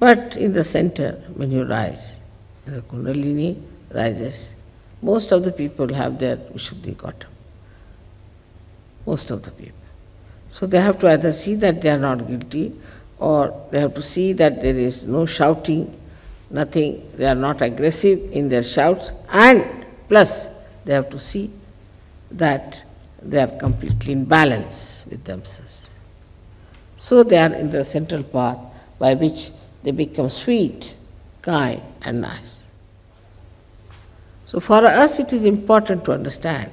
But in the center, when you rise, the Kundalini rises, most of the people have their Vishuddhi got up. Most of the people. So they have to either see that they are not guilty, or they have to see that there is no shouting, nothing, they are not aggressive in their shouts, and plus they have to see that they are completely in balance with themselves. So they are in the central path by which they become sweet, kind and nice. So for us it is important to understand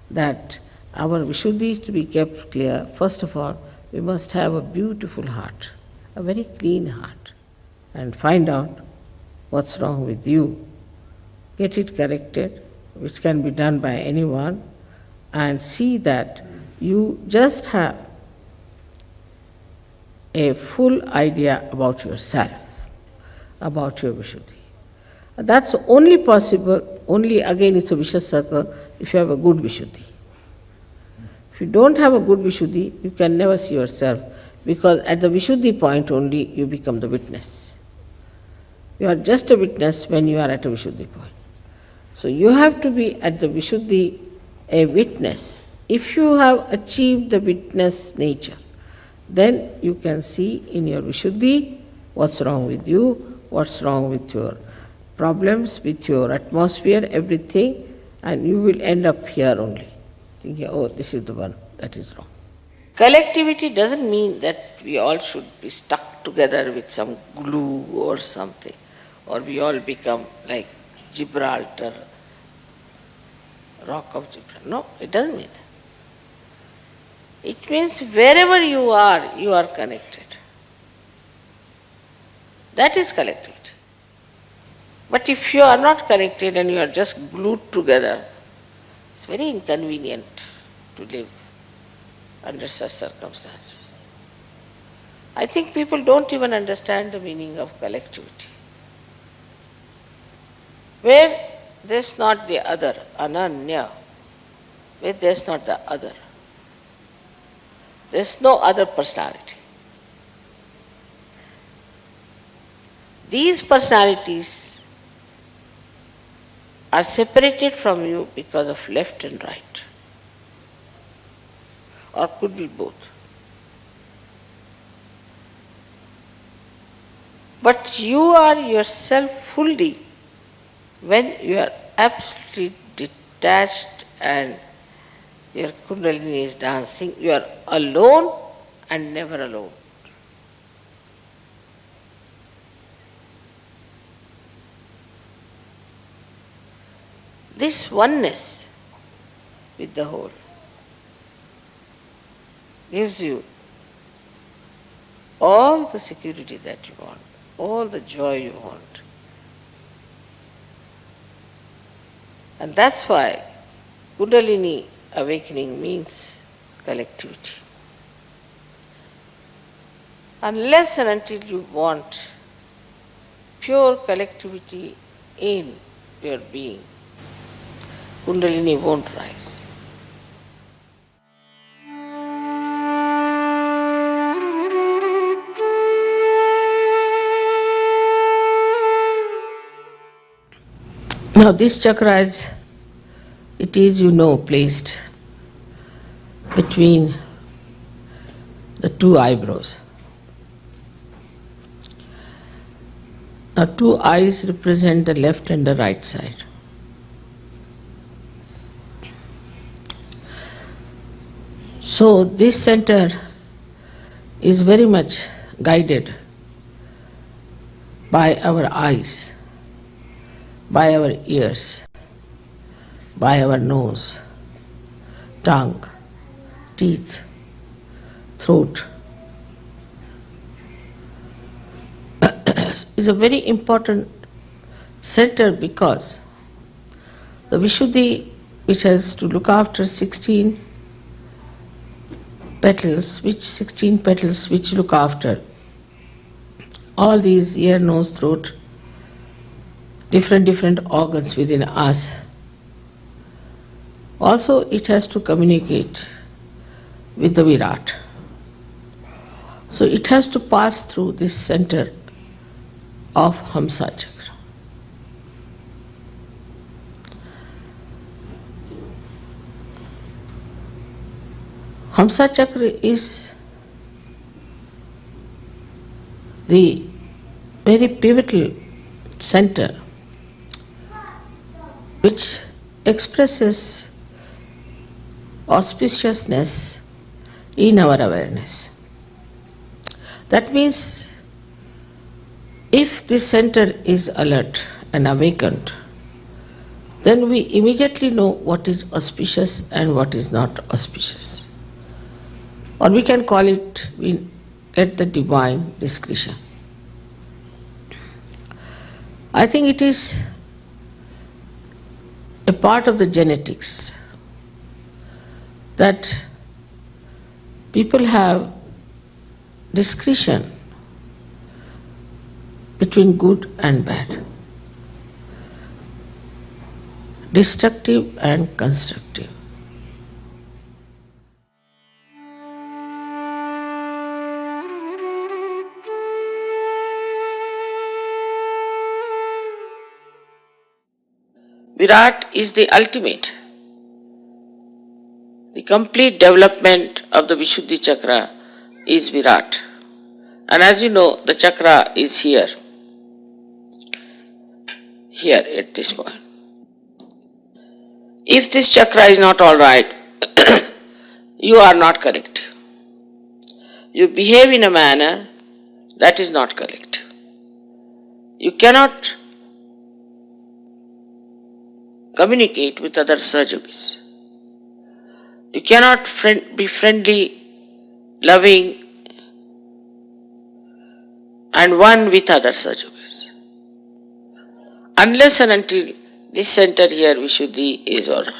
that our Vishuddhi is to be kept clear. First of all, we must have a beautiful heart, a very clean heart, and find out what's wrong with you. Get it corrected, which can be done by anyone, and see that you just have a full idea about yourself, about your Vishuddhi. That's only possible, only again it's a vicious circle, if you have a good Vishuddhi. If you don't have a good Vishuddhi, you can never see yourself, because at the Vishuddhi point only you become the witness. You are just a witness when you are at a Vishuddhi point. So you have to be at the Vishuddhi a witness. If you have achieved the witness nature, then you can see in your Vishuddhi what's wrong with you, what's wrong with your problems, with your atmosphere, everything, and you will end up here only, thinking, oh, this is the one that is wrong. Collectivity doesn't mean that we all should be stuck together with some glue or something, or we all become like Gibraltar, rock of Gibraltar. No, it doesn't mean that. It means wherever you are connected. That is collectivity. But if you are not connected and you are just glued together, it's very inconvenient to live under such circumstances. I think people don't even understand the meaning of collectivity. Where there's not the other, ananya, where there's not the other, there's no other personality. These personalities are separated from you because of left and right, or could be both. But you are yourself fully when you are absolutely detached and your Kundalini is dancing. You are alone and never alone. This oneness with the whole gives you all the security that you want, all the joy you want. And that's why Kundalini awakening means collectivity. Unless and until you want pure collectivity in your being, Kundalini won't rise. Now this chakra is, placed between the two eyebrows. Now two eyes represent the left and the right side. So this center is very much guided by our eyes, by our ears, by our nose, tongue, teeth, throat. Is a very important center because the Vishuddhi, which has to look after 16 petals, which look after all these ear, nose, throat, different organs within us. Also, it has to communicate with the Virata. So it has to pass through this center of Hamsa Chakra. Hamsa Chakra is the very pivotal center which expresses auspiciousness in our awareness. That means if this center is alert and awakened, then we immediately know what is auspicious and what is not auspicious. Or we can call it, we get the divine discretion. I think it is a part of the genetics that people have discretion between good and bad, destructive and constructive. Virat is the ultimate. The complete development of the Vishuddhi Chakra is Virat. And as you know, the chakra is here at this point. If this chakra is not all right, you are not correct. You behave in a manner that is not correct. You cannot communicate with other Sahajogis. You cannot be friendly, loving, and one with other Sahajogis. Unless and until this center here, Vishuddhi, is alright.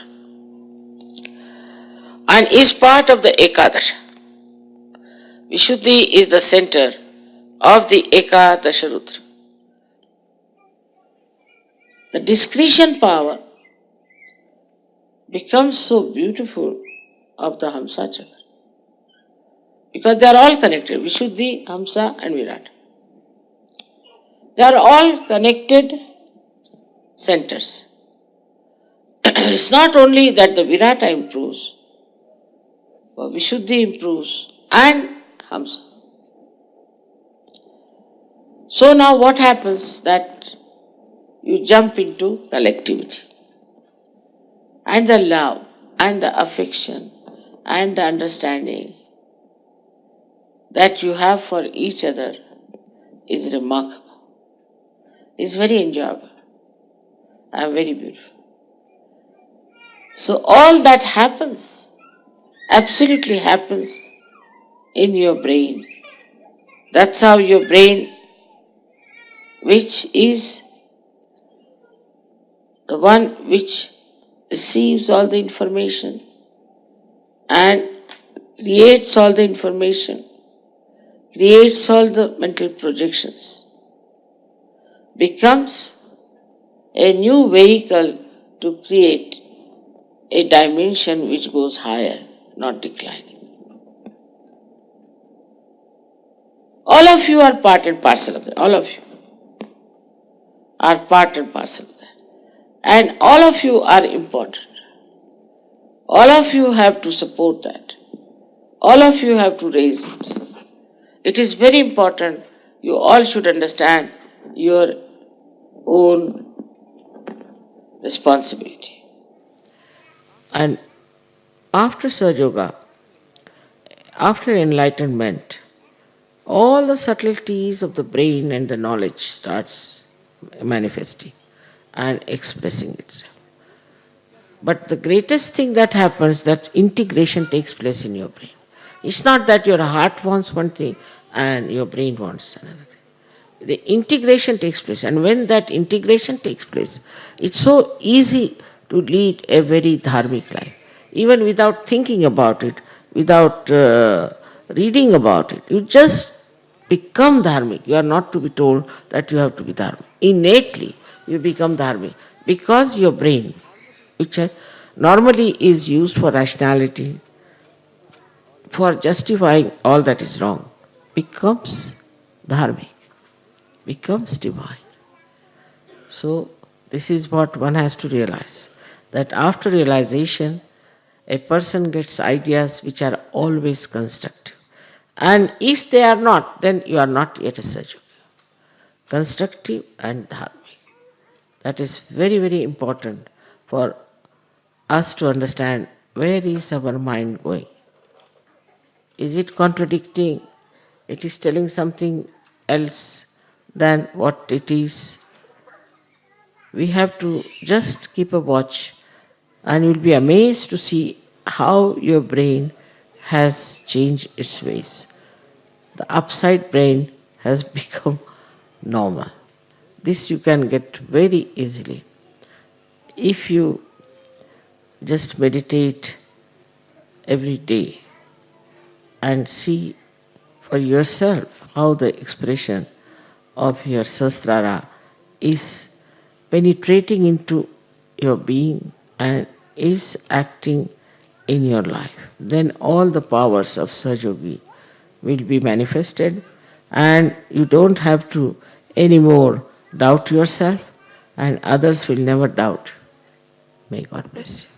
And is part of the Ekadasha. Vishuddhi is the center of the Ekadasha Rudra. The discretion power becomes so beautiful of the Hamsa Chakra. Because they are all connected, Vishuddhi, Hamsa and Virata. They are all connected centers. It's not only that the Virata improves, but Vishuddhi improves and Hamsa. So now what happens that you jump into collectivity. And the love and the affection and the understanding that you have for each other is remarkable. It's very enjoyable and very beautiful. So all that happens, absolutely happens in your brain. That's how your brain, which is the one which receives all the information and creates all the information, creates all the mental projections, becomes a new vehicle to create a dimension which goes higher, not declining. All of you are part and parcel of that. All of you are part and parcel of that. And all of you are important. All of you have to support that. All of you have to raise it. It is very important. You all should understand your own responsibility. And after Sahaja Yoga, after enlightenment, all the subtleties of the brain and the knowledge starts manifesting and expressing itself. But the greatest thing that happens, that integration takes place in your brain. It's not that your heart wants one thing and your brain wants another thing. The integration takes place, and when that integration takes place, it's so easy to lead a very dharmic life. Even without thinking about it, without reading about it, you just become dharmic. You are not to be told that you have to be dharmic. Innately, you become dharmic because your brain, which normally is used for rationality, for justifying all that is wrong, becomes dharmic. becomes divine. So this is what one has to realize, that after realization, a person gets ideas which are always constructive. And if they are not, then you are not yet a Sahaja Yogi. Constructive and dharmic. That is very, very important for us to understand where is our mind going. Is it contradicting? It is telling something else than what it is. We have to just keep a watch, and you'll be amazed to see how your brain has changed its ways. The upside brain has become normal. This you can get very easily. If you just meditate every day and see for yourself how the expression of your Sahasrara is penetrating into your being and is acting in your life, then all the powers of Sahaja Yogi will be manifested, and you don't have to anymore doubt yourself, and others will never doubt. May God bless you.